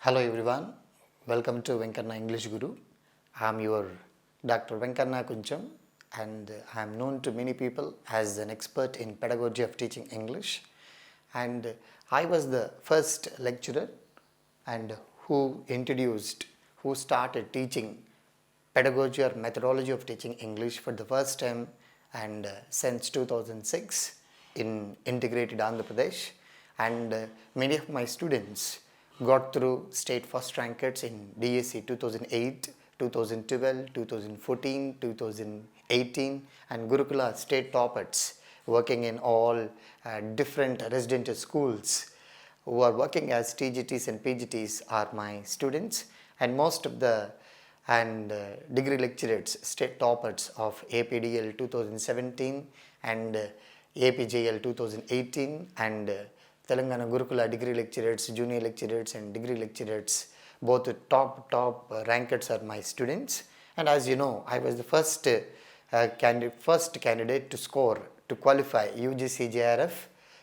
Hello everyone, welcome to VENKANNA English Guru. I am your Dr. VENKANNA Kuncham and I am known to many people as an expert in pedagogy of teaching English, and I was the first lecturer and who started teaching pedagogy or methodology of teaching English for the first time and since 2006 in integrated Andhra Pradesh, and many of my students got through state first rankers in DSC 2008, 2012, 2014, 2018 and Gurukula state toppers working in all different residential schools who are working as TGTs and PGTs are my students, and most of the degree lecturers, state toppers of APDL 2017 and APJL 2018 and Telangana Gurukula degree lecturers, junior lecturers and degree lecturers, both top rankers are my students. And as you know, I was the first candidate to qualify UGC JRF,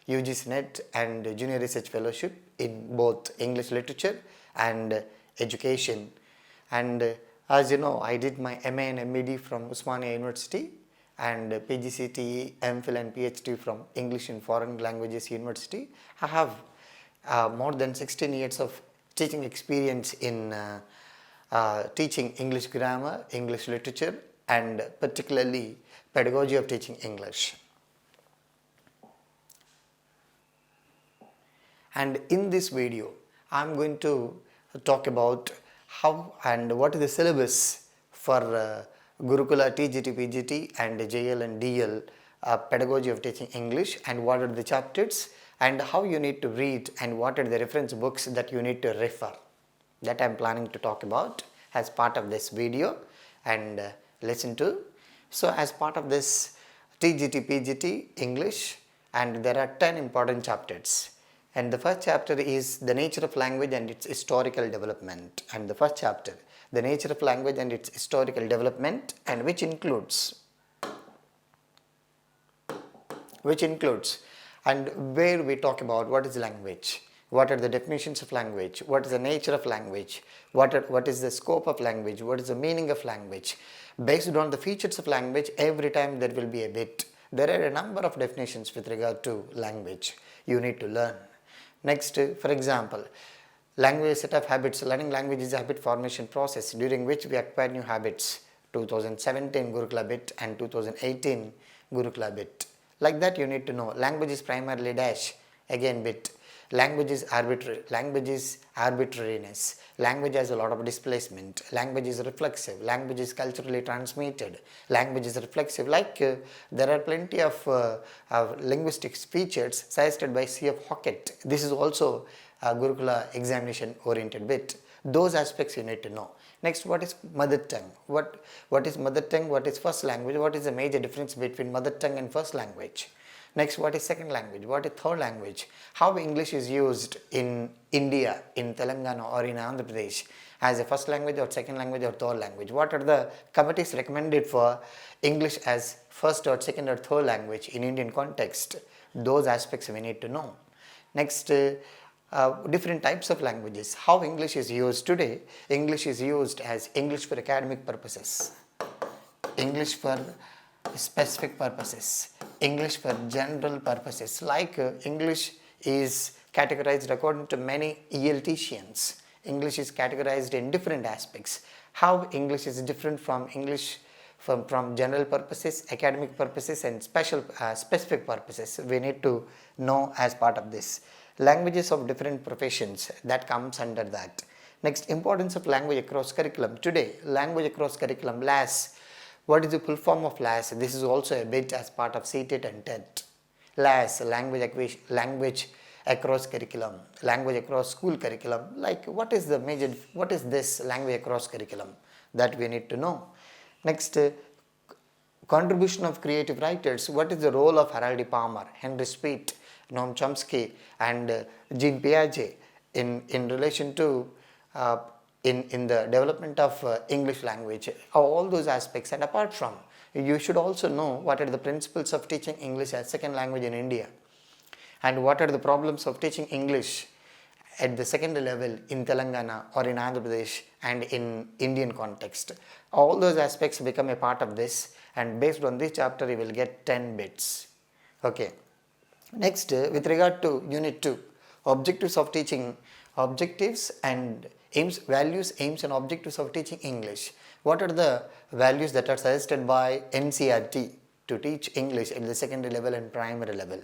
UGC NET and Junior Research Fellowship in both English literature and education. And as you know, I did my MA and MED from Osmania University and PGCTE, MPhil and PhD from English and Foreign Languages University. I have more than 16 years of teaching experience in teaching English grammar, English literature and particularly pedagogy of teaching English. And in this video, I am going to talk about how and what is the syllabus for Gurukula TGT, PGT and JL and DL pedagogy of teaching English, and what are the chapters and how you need to read and what are the reference books that you need to refer. That I am planning to talk about as part of this video and listen to. So as part of this TGT, PGT English, and there are 10 important chapters. And the first chapter is the nature of language and its historical development. And the first chapter, the nature of language and its historical development, and which includes and where we talk about what is language, what are the definitions of language, what is the nature of language, what is the scope of language, what is the meaning of language. Based on the features of language, every time there will be a bit. There are a number of definitions with regard to language you need to learn. Next, for example, language is a set of habits. Learning language is a habit formation process during which we acquire new habits. 2017 Gurukula bit and 2018 Gurukula bit. Like that you need to know. Language is primarily dash, again bit. Language is arbitrary. Language is arbitrariness. Language has a lot of displacement. Language is reflexive. Language is culturally transmitted. Language is reflexive. There are plenty of linguistic features suggested by C.F. Hockett. This is also a Gurukula examination oriented bit. Those aspects you need to know. Next, what is mother tongue? What is mother tongue? What is first language? What is the major difference between mother tongue and first language? Next, what is second language? What is third language? How English is used in India, in Telangana or in Andhra Pradesh as a first language or second language or third language? What are the committees recommended for English as first or second or third language in Indian context? Those aspects we need to know. Next, different types of languages. How English is used today. English is used as English for academic purposes, English for specific purposes, English for general purposes. English is categorized according to many ELTians. English is categorized in different aspects. How English is different from English from general purposes, academic purposes and specific purposes, we need to know as part of this. Languages of different professions, that comes under that. Next, importance of language across curriculum. Today, language across curriculum, LAS. What is the full form of LAS? This is also a bit as part of CTET and TET. LAS, language across curriculum, language across school curriculum. What is this language across curriculum? That we need to know. Next, contribution of creative writers. What is the role of Harold D. Palmer, Henry Sweet, Noam Chomsky and Jean Piaget in relation to in the development of English language, all those aspects. And apart from, you should also know what are the principles of teaching English as second language in India and what are the problems of teaching English at the secondary level in Telangana or in Andhra Pradesh and in Indian context. All those aspects become a part of this, and based on this chapter you will get 10 bits. Okay. Next, with regard to Unit 2, objectives of teaching, objectives and aims, values, aims and objectives of teaching English. What are the values that are suggested by NCERT to teach English at the secondary level and primary level?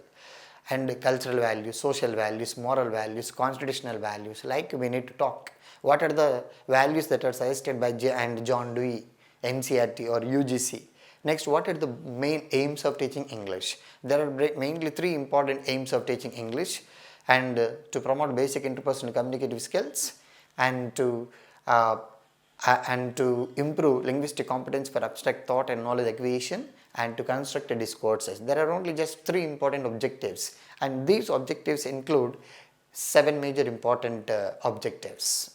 And cultural values, social values, moral values, constitutional values, like we need to talk. What are the values that are suggested by J and John Dewey, NCERT or UGC? Next, what are the main aims of teaching English? There are mainly 3 important aims of teaching English, and to promote basic interpersonal communicative skills, and to improve linguistic competence for abstract thought and knowledge acquisition, and to construct discourses. There are only just 3 important objectives, and these objectives include 7 major important objectives.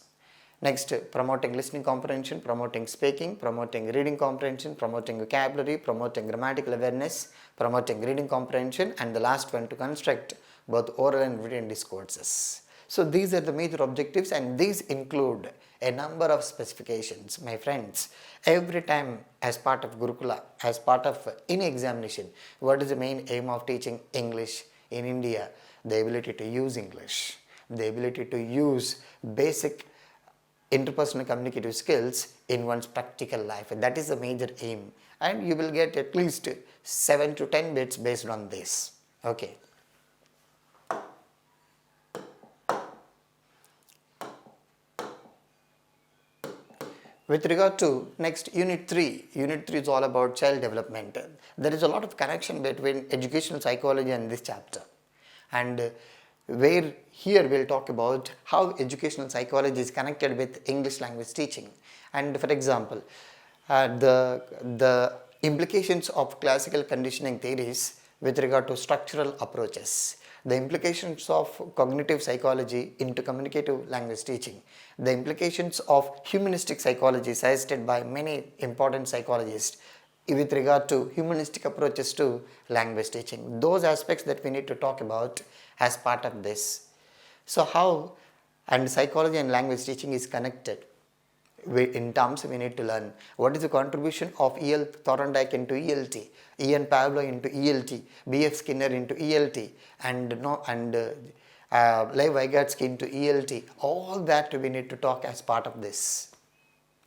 Next, promoting listening comprehension, promoting speaking, promoting reading comprehension, promoting vocabulary, promoting grammatical awareness, promoting reading comprehension, and the last one to construct both oral and written discourses. So these are the major objectives, and these include a number of specifications. My friends, every time as part of Gurukula, as part of any examination, what is the main aim of teaching English in India? The ability to use English, the ability to use basic interpersonal communicative skills in one's practical life. That is the major aim, and you will get at least 7 to 10 bits based on this. Okay. With regard to next Unit 3 is all about child development. There is a lot of connection between educational psychology and this chapter, and where here we'll talk about how educational psychology is connected with English language teaching. And for example, the implications of classical conditioning theories with regard to structural approaches, the implications of cognitive psychology into communicative language teaching, the implications of humanistic psychology suggested by many important psychologists with regard to humanistic approaches to language teaching. Those aspects that we need to talk about as part of this. So how and psychology and language teaching is connected. In terms we need to learn what is the contribution of E.L. Thorndike into ELT, E.N. Pavlo into ELT, B.F. Skinner into ELT, and Lev Vygotsky into ELT. All that we need to talk as part of this.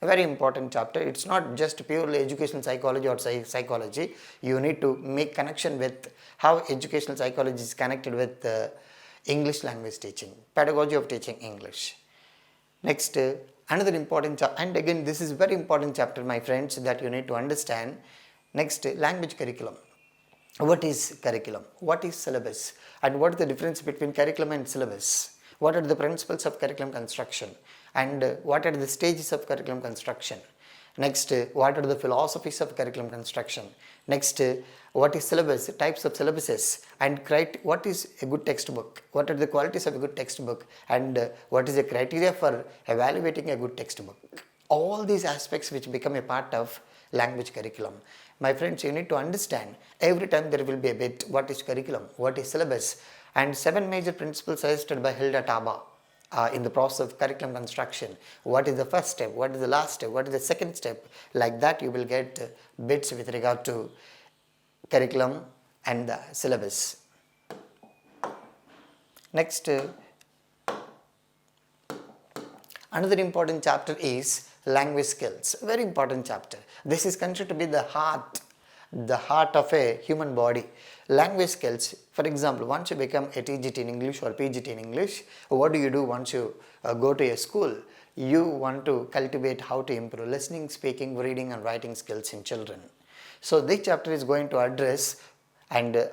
A very important chapter. It's not just purely educational psychology or psychology. You need to make connection with how educational psychology is connected with English language teaching, pedagogy of teaching English. Next, another important chapter, and again this is very important chapter, my friends, that you need to understand. Next, language curriculum. What is curriculum? What is syllabus? And what is the difference between curriculum and syllabus? What are the principles of curriculum construction? And what are the stages of curriculum construction? Next, what are the philosophies of curriculum construction? Next, what is syllabus, types of syllabuses, and what is a good textbook? What are the qualities of a good textbook? And what is the criteria for evaluating a good textbook? All these aspects which become a part of language curriculum. My friends, you need to understand every time there will be a bit what is curriculum, what is syllabus, and 7 major principles suggested by Hilda Taba. In the process of curriculum construction, what is the first step, what is the last step, what is the second step, like that you will get bits with regard to curriculum and the syllabus. Next, another important chapter is language skills, very important chapter. This is considered to be the heart of a human body. Language skills, for example, once you become a TGT in English or PGT in English, what do you do once you go to a school? You want to cultivate how to improve listening, speaking, reading and writing skills in children. So this chapter is going to address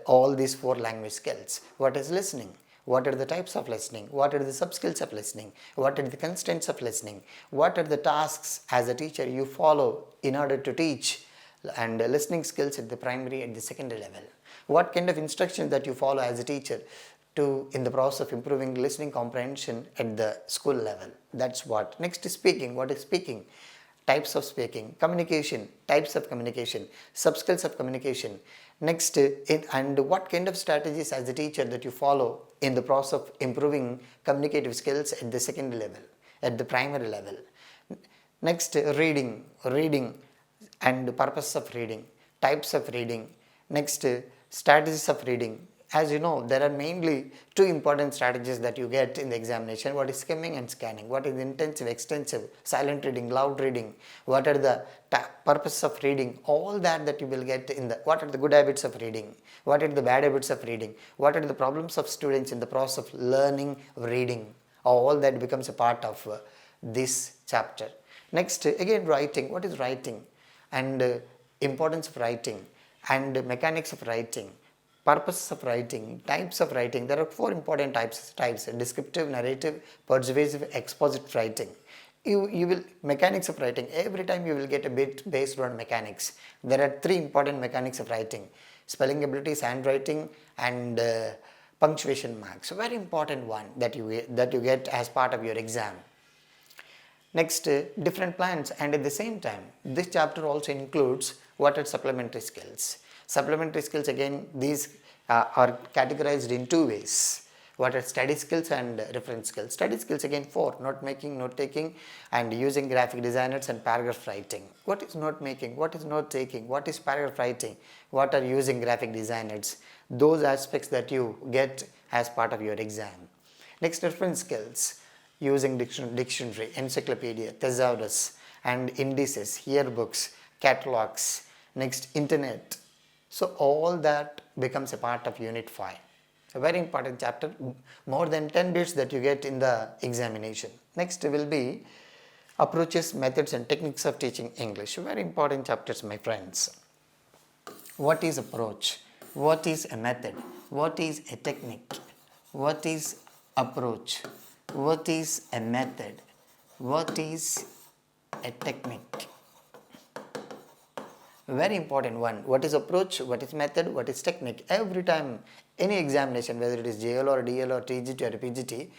all these 4 language skills. What is listening? What are the types of listening? What are the sub-skills of listening? What are the constraints of listening? What are the tasks as a teacher you follow in order to teach and listening skills at the primary and the secondary level? What kind of instructions that you follow as a teacher in the process of improving listening comprehension at the school level? That's what. Next is speaking. What is speaking? Types of speaking. Communication. Types of communication. Sub-skills of communication. Next, and what kind of strategies as a teacher that you follow in the process of improving communicative skills at the secondary level, at the primary level. Next, reading and purpose of reading, types of reading. Next, strategies of reading. As you know, there are mainly two important strategies that you get in the examination. What is skimming and scanning? What is intensive, extensive, silent reading, loud reading? What are the purpose of reading? All that you will get in the, what are the good habits of reading? What are the bad habits of reading? What are the problems of students in the process of learning reading? All that becomes a part of this chapter. Next, again, writing. What is writing? And importance of writing, and mechanics of writing, purposes of writing, types of writing. There are four important types: descriptive, narrative, persuasive, expositive writing. You will, mechanics of writing, every time you will get a bit based on mechanics. There are three important mechanics of writing: spelling abilities, handwriting, and punctuation marks. Very important one that you get as part of your exam. Next, different plans, and at the same time, this chapter also includes what are supplementary skills. Supplementary skills, again, these are categorized in two ways. What are study skills and reference skills? Study skills, again, 4: note making, note taking, and using graphic designers, and paragraph writing. What is note making? What is note taking? What is paragraph writing? What are using graphic designers? Those aspects that you get as part of your exam. Next, reference skills. Using dictionary, encyclopedia, thesaurus, and indices, yearbooks, catalogs. Next, internet. So all that becomes a part of Unit 5. A very important chapter, more than 10 bits that you get in the examination. Next will be approaches, methods, and techniques of teaching English. Very important chapters, my friends. What is approach? What is a method? What is a technique? What is approach? What is a method? What is a technique? Very important one. What is approach? What is method? What is technique? Every time, any examination, whether it is JL or DL or TGT or PGT,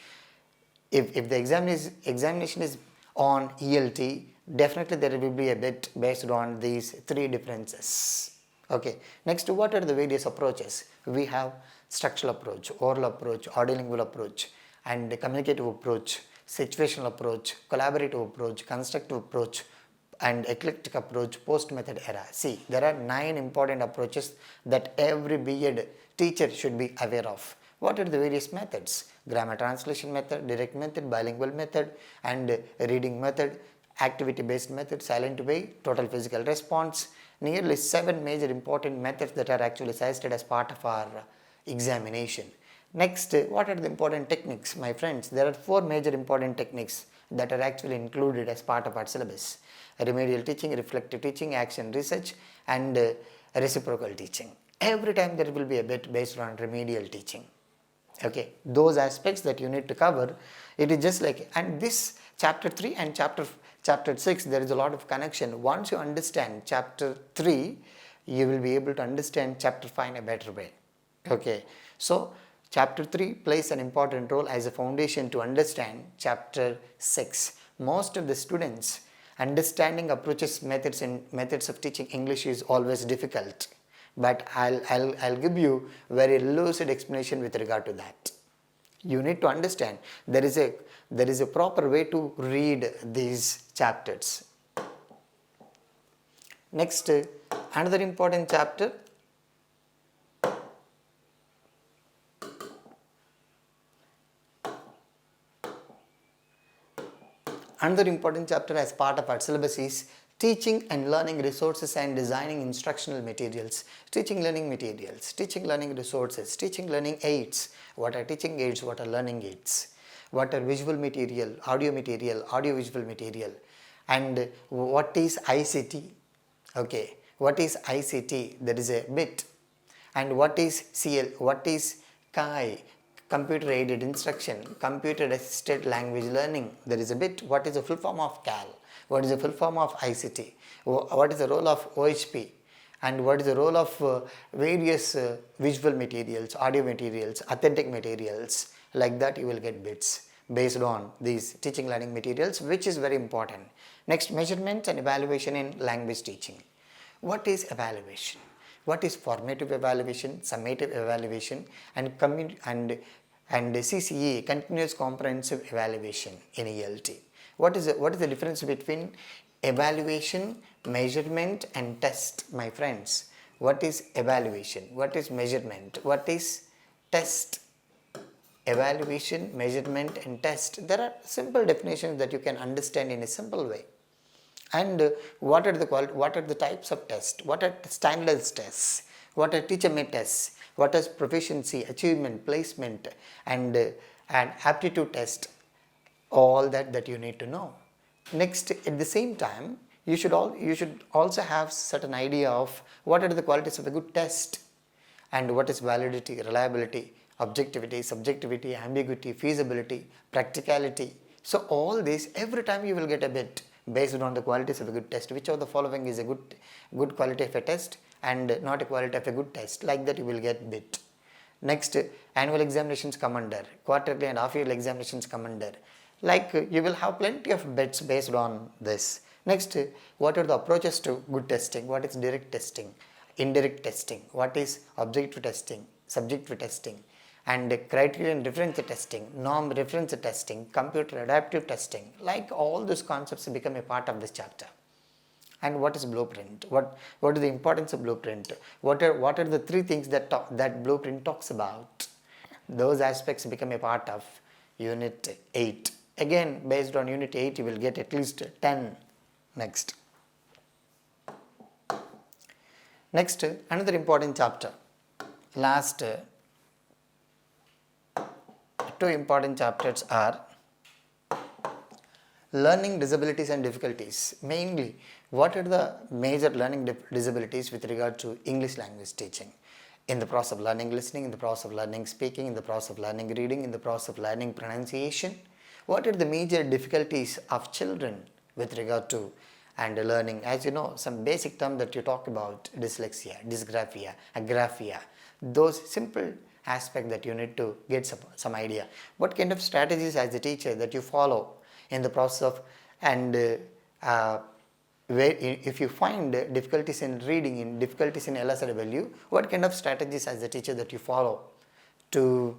if the examination is on ELT, definitely there will be a bit based on these three differences. Okay. Next, what are the various approaches? We have structural approach, oral approach, audiolingual approach, and communicative approach, situational approach, collaborative approach, constructive approach, and eclectic approach, post-method era. See, there are 9 important approaches that every B.Ed teacher should be aware of. What are the various methods? Grammar translation method, direct method, bilingual method, and reading method, activity-based method, silent way, total physical response. Nearly 7 major important methods that are actually suggested as part of our examination. Next, what are the important techniques, my friends? There are 4 major important techniques that are actually included as part of our syllabus: remedial teaching, reflective teaching, action research, and reciprocal teaching. Every time there will be a bit based on remedial teaching. Okay, those aspects that you need to cover. It is just like, and this chapter 3 and chapter 6, there is a lot of connection. Once you understand chapter 3, you will be able to understand chapter 5 in a better way. Okay, so chapter 3 plays an important role as a foundation to understand chapter 6. Most of the students, understanding approaches, methods, and methods of teaching English is always difficult. But I'll give you very lucid explanation with regard to that. You need to understand there is a proper way to read these chapters. Next, another important chapter. Another important chapter as part of our syllabus is teaching and learning resources and designing instructional materials. Teaching learning materials, teaching learning resources, teaching learning aids. What are teaching aids? What are learning aids? What are visual material, audio visual material? And what is ICT? Okay, what is ICT? There is a bit. And what is CL? What is CAI? Computer aided instruction, computer assisted language learning. There is a bit. What is the full form of CAL? What is the full form of ICT? What is the role of OHP? And what is the role of various visual materials, audio materials, authentic materials? Like that you will get bits based on these teaching learning materials, which is very important. Next, measurement and evaluation in language teaching. What is evaluation? What is formative evaluation, summative evaluation, and and CCE, Continuous Comprehensive Evaluation in ELT. What is the difference between evaluation, measurement and test, my friends? What is evaluation? What is measurement? What is test? Evaluation, measurement and test. There are simple definitions that you can understand in a simple way. And what are the types of tests? What are standardized tests? What are teacher made tests? What is proficiency, achievement, placement and aptitude test? All that you need to know. Next, at the same time, you should also have certain idea of what are the qualities of a good test, and what is validity, reliability, objectivity, subjectivity, ambiguity, feasibility, practicality. So all this, every time you will get a bit based on the qualities of a good test. Which of the following is a good quality of a test and not a quality of a good test? Like that you will get bit. Next, annual examinations come under, quarterly and half-yearly examinations come under. Like you will have plenty of bets based on this. Next, what are the approaches to good testing? What is direct testing, indirect testing? What is objective testing, subjective testing, and criterion reference testing, norm reference testing, computer adaptive testing? Like all those concepts become a part of this chapter. And what is blueprint? What is the importance of blueprint? What are the three things that blueprint talks about? Those aspects become a part of Unit 8. Again, based on Unit 8, you will get at least 10. Next, another important chapter. Last two important chapters are learning disabilities and difficulties. Mainly, what are the major learning disabilities with regard to English language teaching? In the process of learning listening, in the process of learning speaking, in the process of learning reading, in the process of learning pronunciation. What are the major difficulties of children with regard to and learning? As you know, some basic terms that you talk about: dyslexia, dysgraphia, agraphia. Those simple aspects that you need to get some idea. What kind of strategies as a teacher that you follow in the process of, and if you find difficulties in reading, in difficulties in LSW, what kind of strategies as a teacher that you follow to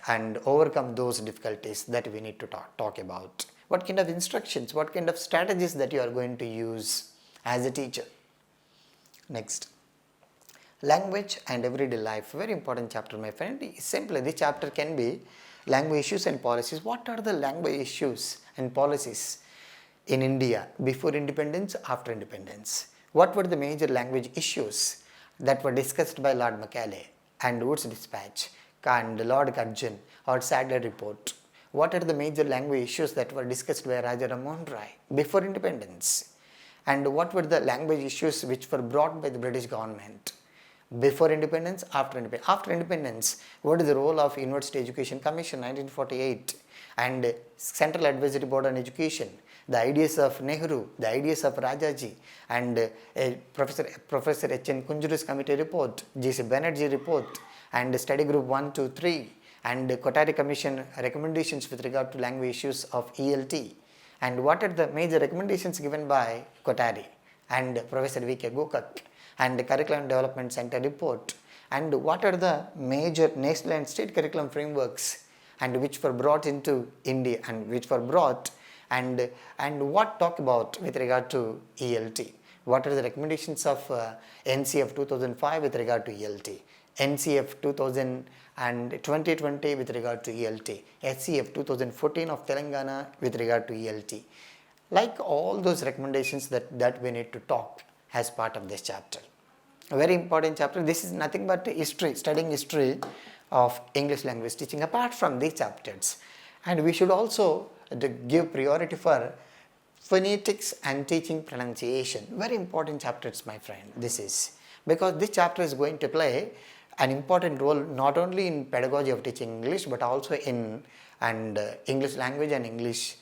and overcome those difficulties that we need to talk about? What kind of instructions, what kind of strategies that you are going to use as a teacher? Next, language and everyday life. Very important chapter, my friend. Simply, this chapter can be language issues and policies. What are the language issues and policies in India before independence, after independence? What were the major language issues that were discussed by Lord Macaulay and Wood's Dispatch and Lord Curzon or Sadler Report? What are the major language issues that were discussed by Raja Ram Mohan Roy before independence? And what were the language issues which were brought by the British government before independence, after independence? After independence, what is the role of University Education Commission 1948 and Central Advisory Board on Education? The ideas of Nehru, the ideas of Rajaji, and Professor H.N. Kunjuru's committee report, G.C. Banerjee report, and study group 1, 2, 3, and Kothari Commission recommendations with regard to language issues of ELT. And what are the major recommendations given by Kothari and Professor V.K. Gokak, and the Curriculum Development Center report? And what are the major national and state curriculum frameworks and which were brought into India and which were brought, and what talk about with regard to ELT? What are the recommendations of NCF 2005 with regard to ELT, NCF 2020 with regard to ELT, SCF 2014 of Telangana with regard to ELT? Like all those recommendations that we need to talk as part of this chapter. A very important chapter. This is nothing but history, studying history of English language teaching apart from these chapters. And we should also give priority for phonetics and teaching pronunciation. Very important chapters, my friend. This is because this chapter is going to play an important role not only in pedagogy of teaching English but also in English language and English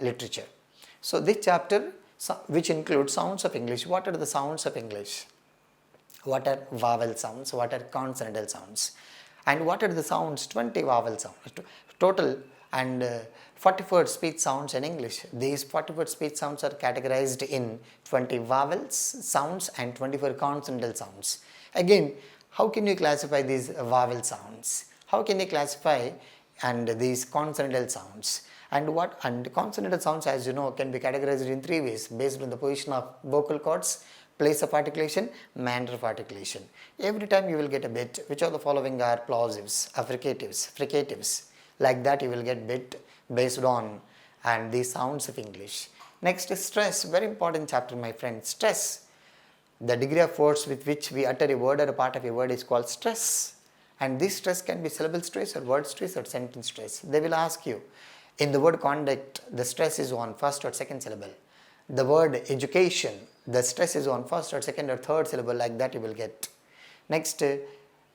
literature. So this chapter, which includes sounds of English. What are the sounds of English? What are vowel sounds? What are consonantal sounds? And what are the sounds? 20 vowel sounds total, and 44 speech sounds in English. These 44 speech sounds are categorized in 20 vowels sounds and 24 consonantal sounds. Again, how can you classify these vowel sounds? How can you classify and these consonantal sounds. And consonantal sounds, as you know, can be categorized in three ways based on the position of vocal cords, place of articulation, manner of articulation. Every time you will get a bit. Which of the following are plosives, affricatives, fricatives? Like that you will get bit based on and the sounds of English. Next is stress, very important chapter, my friend. Stress, the degree of force with which we utter a word or a part of a word is called stress. And this stress can be syllable stress or word stress or sentence stress. They will ask you, in the word conduct, the stress is on first or second syllable. The word education, the stress is on first or second or third syllable, like that you will get. Next,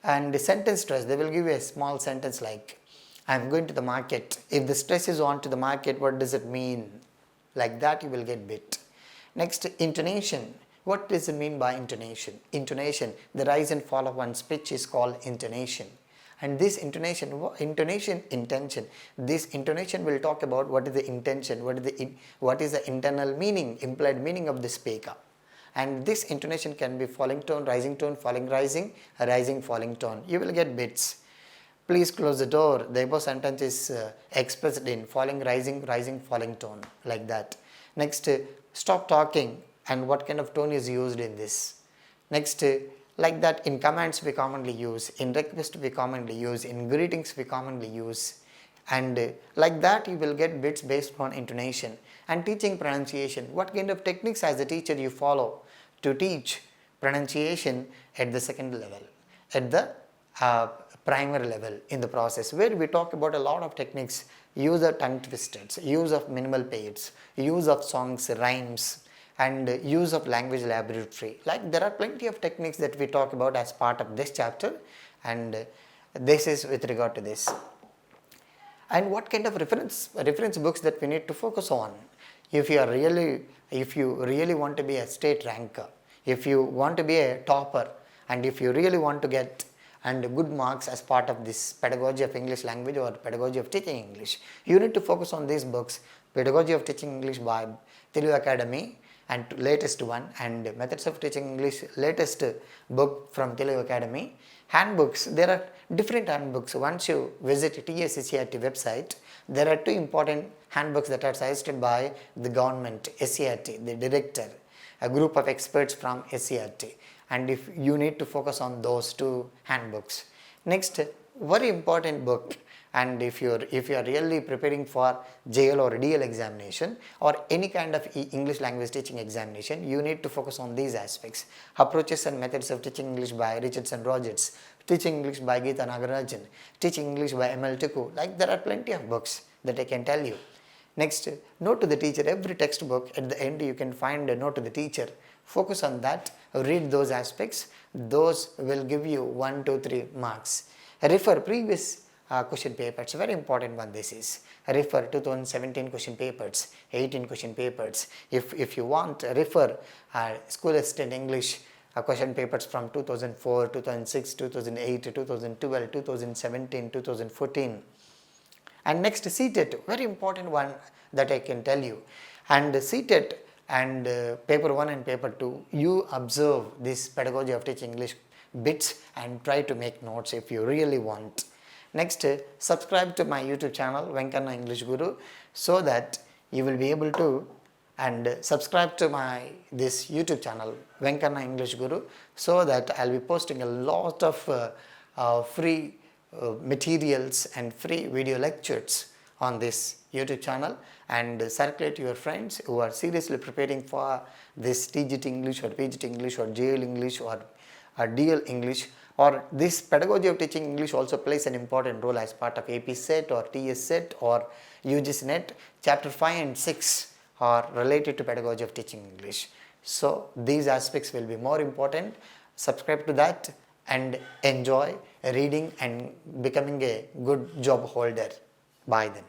and the sentence stress, they will give you a small sentence like, I am going to the market. If the stress is on to the market, what does it mean? Like that you will get bit. Next, intonation. What does it mean by intonation? Intonation, the rise and fall of one's pitch is called intonation. And this intonation, intention. This intonation will talk about what is the intention, what is the internal meaning, implied meaning of the speaker. And this intonation can be falling tone, falling rising, falling tone. You will get bits. Please close the door. The above sentence is expressed in falling, rising, falling tone, like that. Next, stop talking, and what kind of tone is used in this. Next, like that, in commands we commonly use, in request we commonly use, in greetings we commonly use, and like that you will get bits based on intonation. And teaching pronunciation, what kind of techniques as a teacher you follow to teach pronunciation at the second level, at the primary level in the process, where we talk about a lot of techniques, use of tongue twisters, use of minimal pairs, use of songs, rhymes, and use of language laboratory. Like there are plenty of techniques that we talk about as part of this chapter, and this is with regard to this. And what kind of reference books that we need to focus on? If you really want to be a state ranker, if you want to be a topper, and if you really want to get and good marks as part of this pedagogy of English language or pedagogy of teaching English, you need to focus on these books: Pedagogy of Teaching English by Telugu Academy, and latest one, and Methods of Teaching English, latest book from Telugu Academy. Handbooks, there are different handbooks. Once you visit TSCRT website, there are two important handbooks that are suggested by the government, SCRT, the director, a group of experts from SCRT. And if you need to focus on those two handbooks. Next, very important book, and if you are really preparing for JL or DL examination or any kind of English language teaching examination, you need to focus on these aspects: Approaches and Methods of Teaching English by Richardson Rogers, Teaching English by Geeta Nagarajan, Teaching English by ML Tuku. Like there are plenty of books that I can tell you. Next, Note to the Teacher. Every textbook at the end you can find a note to the teacher. Focus on that, read those aspects. Those will give you 1, 2, 3 marks. Refer previous question papers, very important one this is. Refer 2017 question papers, 18 question papers. If you want, refer School Assistant English question papers from 2004, 2006, 2008, 2012, 2017, 2014. And next, CTET, very important one that I can tell you. And CTET and paper 1 and paper 2, you observe this Pedagogy of Teaching English bits and try to make notes if you really want. Next, subscribe to my YouTube channel, Venkanna English Guru, so that you will be able to, and subscribe to this YouTube channel, Venkanna English Guru, so that I'll be posting a lot of free materials and free video lectures on this YouTube channel, and circulate to your friends who are seriously preparing for this TGT English or PGT English or JL English or DL English, or this Pedagogy of Teaching English also plays an important role as part of AP Set or TS Set or UGC Net. Chapter 5 and 6 are related to Pedagogy of Teaching English. So these aspects will be more important. Subscribe to that and enjoy reading and becoming a good job holder. Bye then.